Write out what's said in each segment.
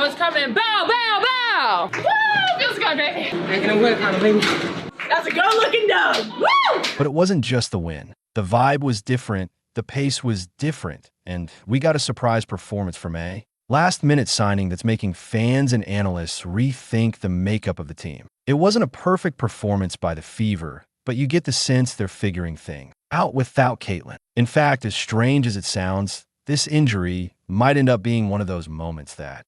is coming in. Bow, bow, bow. Woo! Feels good, baby. Making a win, kind of baby. That's a good-looking dog. Woo! But it wasn't just the win. The vibe was different, the pace was different, and we got a surprise performance from A. Last-minute signing that's making fans and analysts rethink the makeup of the team. It wasn't a perfect performance by the Fever, but you get the sense they're figuring things out without Caitlin. In fact, as strange as it sounds, this injury might end up being one of those moments that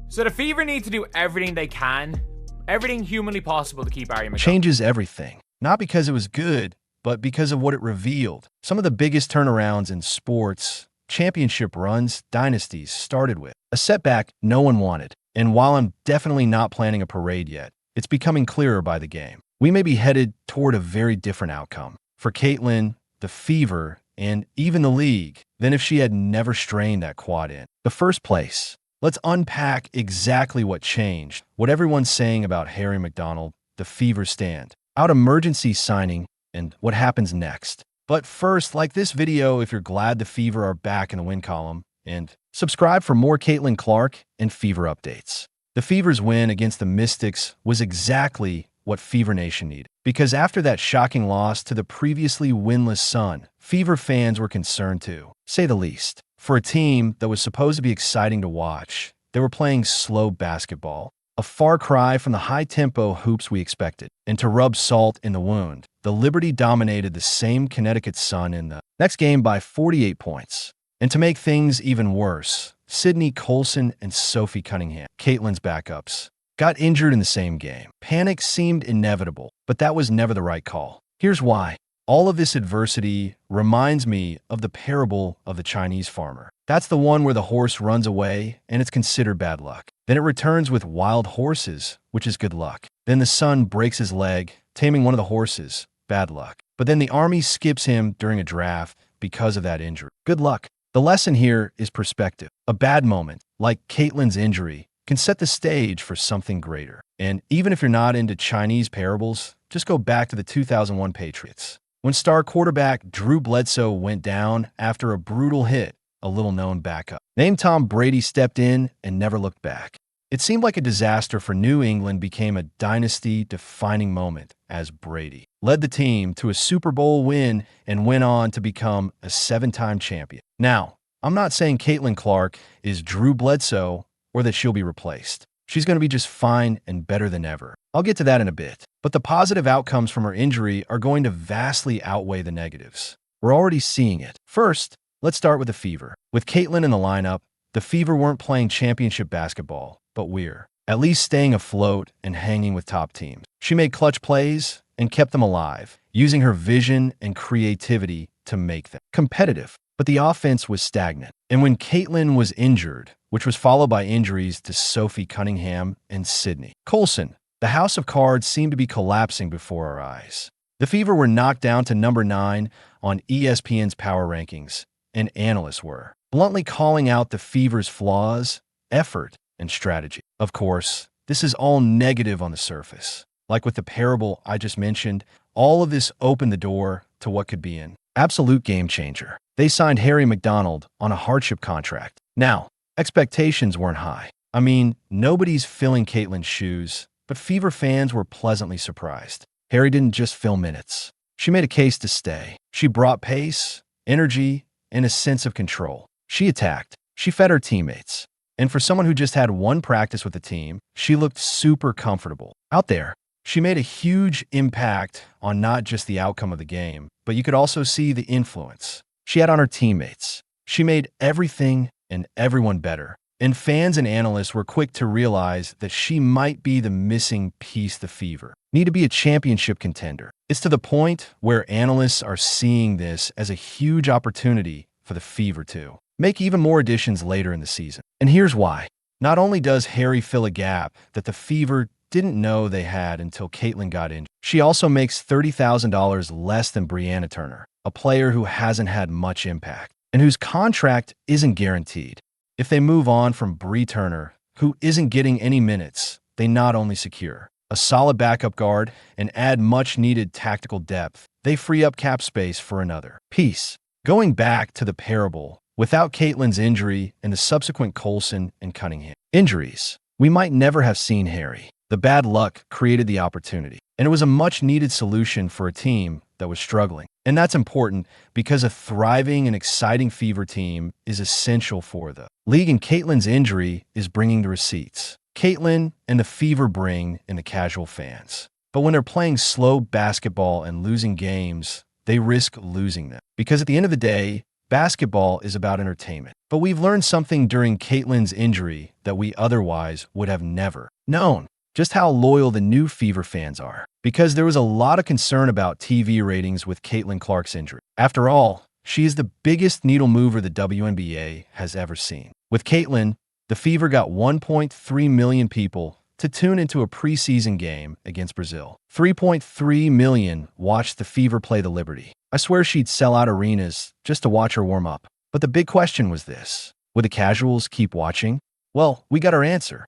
So the Fever need to do everything they can, everything humanly possible to keep Ari McDonald. changes everything. Not because it was good, but because of what it revealed. Some of the biggest turnarounds in sports, championship runs, dynasties started with a setback no one wanted. And while I'm definitely not planning a parade yet, it's becoming clearer by the game. We may be headed toward a very different outcome for Caitlin, the Fever, and even the league than if she had never strained that quad in the first place. Let's unpack exactly what changed, what everyone's saying about Harry McDonald, the Fever stand, out emergency signing, and what happens next. But first, like this video if you're glad the Fever are back in the win column, and subscribe for more Caitlin Clark and Fever updates. The Fever's win against the Mystics was exactly what Fever Nation needed. Because after that shocking loss to the previously winless Sun, Fever fans were concerned to say the least. For a team that was supposed to be exciting to watch, they were playing slow basketball, a far cry from the high-tempo hoops we expected. And to rub salt in the wound, the Liberty dominated the same Connecticut Sun in the next game by 48 points. And to make things even worse, Sydney Colson and Sophie Cunningham, Caitlin's backups, got injured in the same game. Panic seemed inevitable, but that was never the right call. Here's why. All of this adversity reminds me of the parable of the Chinese farmer. That's the one where the horse runs away and it's considered bad luck. Then it returns with wild horses, which is good luck. Then the son breaks his leg, taming one of the horses, bad luck. But then the army skips him during a draft because of that injury. Good luck. The lesson here is perspective. A bad moment, like Caitlin's injury, can set the stage for something greater. And even if you're not into Chinese parables, just go back to the 2001 Patriots. When star quarterback Drew Bledsoe went down after a brutal hit, a little-known backup named Tom Brady stepped in and never looked back. It seemed like a disaster for New England became a dynasty-defining moment as Brady led the team to a Super Bowl win and went on to become a 7-time champion. Now, I'm not saying Caitlin Clark is Drew Bledsoe or that she'll be replaced. She's going to be just fine and better than ever. I'll get to that in a bit. But the positive outcomes from her injury are going to vastly outweigh the negatives. We're already seeing it. First, let's start with the Fever. With Caitlin in the lineup, the Fever weren't playing championship basketball, but we're at least staying afloat and hanging with top teams. She made clutch plays and kept them alive, using her vision and creativity to make them competitive. But the offense was stagnant. And when Caitlin was injured, which was followed by injuries to Sophie Cunningham and Sydney Colson, the house of cards seemed to be collapsing before our eyes. The Fever were knocked down to number 9 on ESPN's power rankings, and analysts were bluntly calling out the Fever's flaws, effort, and strategy. Of course, this is all negative on the surface. Like with the parable I just mentioned, all of this opened the door to what could be an absolute game changer. They signed Harry McDonald on a hardship contract. Now, expectations weren't high. I mean, nobody's filling Caitlin's shoes, but Fever fans were pleasantly surprised. Harry didn't just fill minutes. She made a case to stay. She brought pace, energy, and a sense of control. She attacked. She fed her teammates. And for someone who just had one practice with the team, she looked super comfortable out there. She made a huge impact on not just the outcome of the game, but you could also see the influence she had on her teammates. She made everything and everyone better. And fans and analysts were quick to realize that she might be the missing piece the Fever need to be a championship contender. It's to the point where analysts are seeing this as a huge opportunity for the Fever to make even more additions later in the season. And here's why. Not only does Harry fill a gap that the Fever didn't know they had until Caitlin got injured, she also makes $30,000 less than Brianna Turner, a player who hasn't had much impact and whose contract isn't guaranteed. If they move on from Bree Turner, who isn't getting any minutes, they not only secure a solid backup guard and add much-needed tactical depth, they free up cap space for another piece. Going back to the parable, without Caitlin's injury and the subsequent Colson and Cunningham injuries, we might never have seen Harry. The bad luck created the opportunity, and it was a much-needed solution for a team that was struggling. And that's important because a thriving and exciting Fever team is essential for the league, and Caitlin's injury is bringing the receipts. Caitlin and the Fever bring in the casual fans. But when they're playing slow basketball and losing games, they risk losing them. Because at the end of the day, basketball is about entertainment. But we've learned something during Caitlin's injury that we otherwise would have never known. Just how loyal the new Fever fans are. Because there was a lot of concern about TV ratings with Caitlin Clark's injury. After all, she is the biggest needle mover the WNBA has ever seen. With Caitlin, the Fever got 1.3 million people to tune into a preseason game against Brazil. 3.3 million watched the Fever play the Liberty. I swear she'd sell out arenas just to watch her warm up. But the big question was this: would the casuals keep watching? Well, we got our answer.